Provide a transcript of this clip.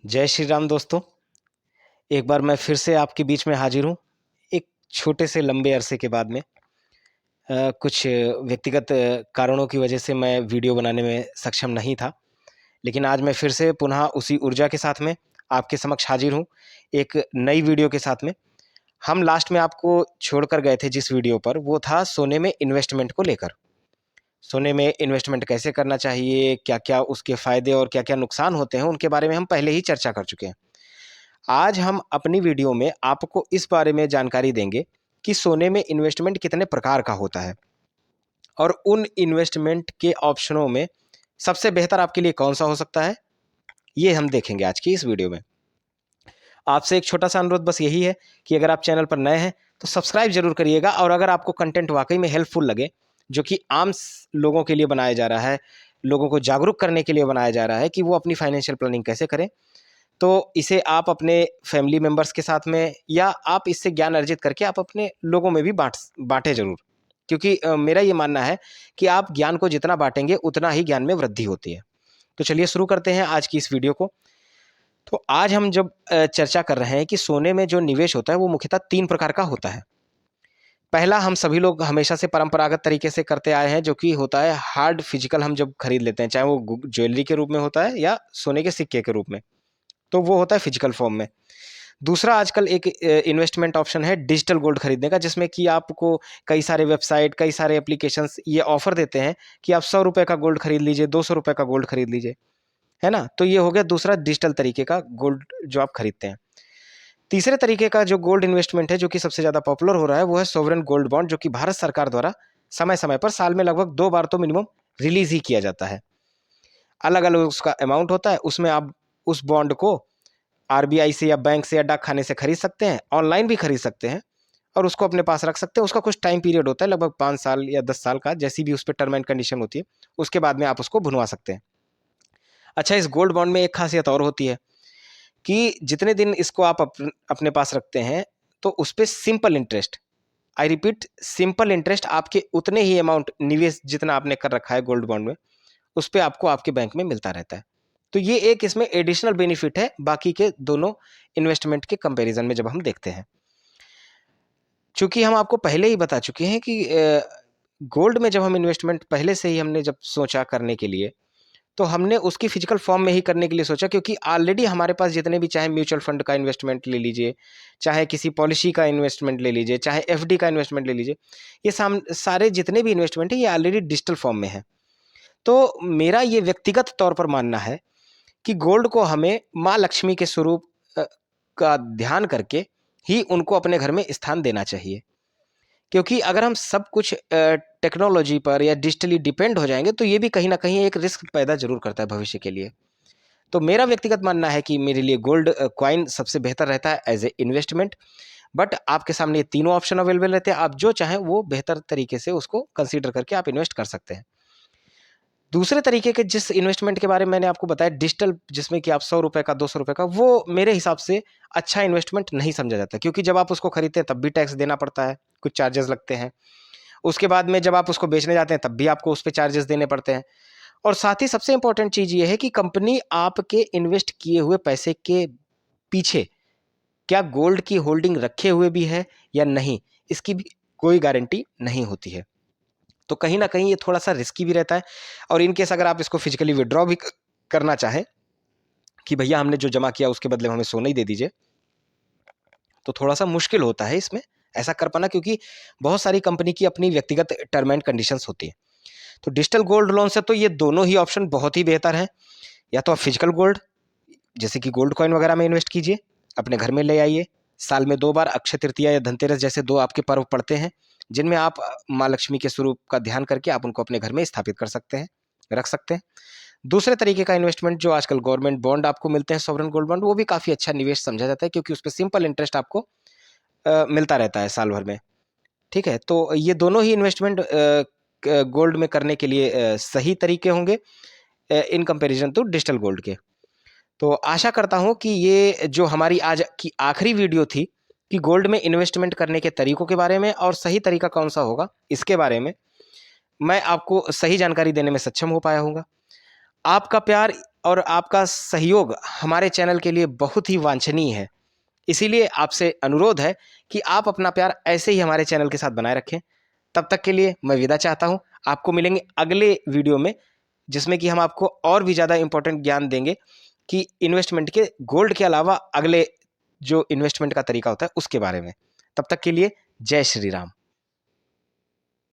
जय श्री राम दोस्तों। एक बार मैं फिर से आपके बीच में हाजिर हूँ। एक छोटे से लंबे अरसे के बाद में कुछ व्यक्तिगत कारणों की वजह से मैं वीडियो बनाने में सक्षम नहीं था, लेकिन आज मैं फिर से पुनः उसी ऊर्जा के साथ में आपके समक्ष हाजिर हूँ, एक नई वीडियो के साथ में। हम लास्ट में आपको छोड़कर गए थे जिस वीडियो पर, वो था सोने में इन्वेस्टमेंट को लेकर। सोने में इन्वेस्टमेंट कैसे करना चाहिए, क्या-क्या उसके फ़ायदे और क्या-क्या नुकसान होते हैं, उनके बारे में हम पहले ही चर्चा कर चुके हैं। आज हम अपनी वीडियो में आपको इस बारे में जानकारी देंगे कि सोने में इन्वेस्टमेंट कितने प्रकार का होता है और उन इन्वेस्टमेंट के ऑप्शनों में सबसे बेहतर आपके लिए कौन सा हो सकता है, ये हम देखेंगे आज की इस वीडियो में। आपसे एक छोटा सा अनुरोध बस यही है कि अगर आप चैनल पर नए हैं तो सब्सक्राइब जरूर करिएगा, और अगर आपको कंटेंट वाकई में हेल्पफुल लगे, जो कि आम लोगों के लिए बनाया जा रहा है, लोगों को जागरूक करने के लिए बनाया जा रहा है कि वो अपनी फाइनेंशियल प्लानिंग कैसे करें, तो इसे आप अपने फैमिली मेंबर्स के साथ में या आप इससे ज्ञान अर्जित करके आप अपने लोगों में भी बांटें ज़रूर। क्योंकि मेरा ये मानना है कि आप ज्ञान को जितना बांटेंगे उतना ही ज्ञान में वृद्धि होती है। तो चलिए शुरू करते हैं आज की इस वीडियो को। तो आज हम जब चर्चा कर रहे हैं कि सोने में जो निवेश होता है वो मुख्यतः 3 प्रकार का होता है। पहला, हम सभी लोग हमेशा से परंपरागत तरीके से करते आए हैं, जो कि होता है हार्ड फिजिकल, हम जब खरीद लेते हैं, चाहे वो ज्वेलरी के रूप में होता है या सोने के सिक्के के रूप में, तो वो होता है फिजिकल फॉर्म में। दूसरा, आजकल एक इन्वेस्टमेंट ऑप्शन है डिजिटल गोल्ड खरीदने का, जिसमें कि आपको कई सारे वेबसाइट, कई सारे एप्लीकेशंस ये ऑफर देते हैं कि आप ₹100 का गोल्ड खरीद लीजिए, ₹200 का गोल्ड खरीद लीजिए, है ना? तो ये हो गया दूसरा डिजिटल तरीके का गोल्ड जो आप खरीदते हैं। तीसरे तरीके का जो गोल्ड इन्वेस्टमेंट है, जो कि सबसे ज़्यादा पॉपुलर हो रहा है, वो है सॉवरेन गोल्ड बॉन्ड, जो कि भारत सरकार द्वारा समय-समय पर साल में लगभग 2 बार तो मिनिमम रिलीज़ ही किया जाता है। अलग-अलग उसका अमाउंट होता है, उसमें आप उस बॉन्ड को आरबीआई से या बैंक से या डाक खाने से खरीद सकते हैं, ऑनलाइन भी खरीद सकते हैं और उसको अपने पास रख सकते हैं। उसका कुछ टाइम पीरियड होता है, लगभग 5 साल या 10 साल का, जैसी भी उस पे टर्म एंड कंडीशन होती है, उसके बाद में आप उसको भुनवा सकते हैं। अच्छा, इस गोल्ड बॉन्ड में एक खासियत और होती है कि जितने दिन इसको आप अपने पास रखते हैं, तो उस पे simple interest, I repeat simple interest, आपके उतने ही अमाउंट निवेश जितना आपने कर रखा है गोल्ड बॉन्ड में, उस पे आपको आपके बैंक में मिलता रहता है। तो ये एक इसमें एडिशनल बेनिफिट है बाकी के दोनों इन्वेस्टमेंट के कंपैरिजन में जब हम देखते हैं। चूँकि हम आपको पहले ही बता चुके हैं कि गोल्ड में जब हम इन्वेस्टमेंट पहले से ही हमने जब सोचा करने के लिए, तो हमने उसकी फिजिकल फॉर्म में ही करने के लिए सोचा, क्योंकि ऑलरेडी हमारे पास जितने भी, चाहे म्यूचुअल फंड का इन्वेस्टमेंट ले लीजिए, चाहे किसी पॉलिसी का इन्वेस्टमेंट ले लीजिए, चाहे एफडी का इन्वेस्टमेंट ले लीजिए, ये सारे जितने भी इन्वेस्टमेंट हैं ये ऑलरेडी डिजिटल फॉर्म में है। तो मेरा ये व्यक्तिगत तौर पर मानना है कि गोल्ड को हमें माँ लक्ष्मी के स्वरूप का ध्यान करके ही उनको अपने घर में स्थान देना चाहिए। क्योंकि अगर हम सब कुछ टेक्नोलॉजी पर या डिजिटली डिपेंड हो जाएँगे, तो ये भी कहीं न कहीं एक रिस्क पैदा ज़रूर करता है भविष्य के लिए। तो मेरा व्यक्तिगत मानना है कि मेरे लिए गोल्ड कॉइन सबसे बेहतर रहता है एज़ ए इन्वेस्टमेंट। बट आपके सामने ये तीनों ऑप्शन अवेलेबल रहते हैं, आप जो चाहें वो बेहतर तरीके से उसको कंसीडर करके आप इन्वेस्ट कर सकते हैं। दूसरे तरीके के जिस इन्वेस्टमेंट के बारे में मैंने आपको बताया डिजिटल, जिसमें कि आप ₹100 का, ₹200 का, वो मेरे हिसाब से अच्छा इन्वेस्टमेंट नहीं समझा जाता, क्योंकि जब आप उसको खरीदते हैं तब भी टैक्स देना पड़ता है, कुछ चार्जेस लगते हैं। उसके बाद में जब आप उसको बेचने जाते हैं तब भी आपको उस पे चार्जेस देने पड़ते हैं। और साथ ही सबसे इम्पोर्टेंट चीज़ ये है कि कंपनी आपके इन्वेस्ट किए हुए पैसे के पीछे क्या गोल्ड की होल्डिंग रखे हुए भी है या नहीं, इसकी भी कोई गारंटी नहीं होती है। तो कहीं न कहीं ये थोड़ा-सा रिस्की भी रहता है। और इन केस अगर आप इसको फिजिकली विथड्रॉ भी करना चाहें कि भैया हमने जो जमा किया उसके बदले में हमें सोना ही दे दीजिए, तो थोड़ा-सा मुश्किल होता है इसमें ऐसा कर पाना, क्योंकि बहुत सारी कंपनी की अपनी व्यक्तिगत टर्म एंड कंडीशंस होती है। तो डिजिटल गोल्ड लोन से तो ये दोनों ही ऑप्शन बहुत ही बेहतर हैं। या तो आप फिजिकल गोल्ड, जैसे कि गोल्ड कॉइन वगैरह में इन्वेस्ट कीजिए, अपने घर में ले आइए। साल में 2 बार अक्षय तृतीया या धनतेरस जैसे 2 आपके पर्व पड़ते हैं, जिनमें आप माँ लक्ष्मी के स्वरूप का ध्यान करके आप उनको अपने घर में स्थापित कर सकते हैं, रख सकते हैं। दूसरे तरीके का इन्वेस्टमेंट जो आजकल गवर्नमेंट बॉन्ड आपको मिलते हैं, सॉवरेन गोल्ड बॉन्ड, वो भी काफ़ी अच्छा निवेश समझा जाता है, क्योंकि उसपे सिंपल इंटरेस्ट आपको मिलता रहता है साल भर में। ठीक है? तो ये दोनों ही इन्वेस्टमेंट गोल्ड में करने के लिए सही तरीके होंगे in comparison to digital gold के। तो आशा करता हूँ कि ये जो हमारी आज की आखिरी वीडियो थी कि गोल्ड में इन्वेस्टमेंट करने के तरीकों के बारे में और सही तरीका कौन-सा होगा, इसके बारे में मैं आपको सही जानकारी देने में सक्षम हो पाया हूँगा। आपका प्यार और आपका सहयोग हमारे चैनल के लिए बहुत ही वांछनीय है। इसीलिए आपसे अनुरोध है कि आप अपना प्यार ऐसे ही हमारे चैनल के साथ बनाए रखें। तब तक के लिए मैं विदा चाहता हूँ। आपको मिलेंगे अगले वीडियो में, जिसमें कि हम आपको और भी ज़्यादा इम्पोर्टेंट ज्ञान देंगे कि इन्वेस्टमेंट के, गोल्ड के अलावा अगले जो इन्वेस्टमेंट का तरीका होता है उसके बारे में। तब तक के लिए जय श्री राम।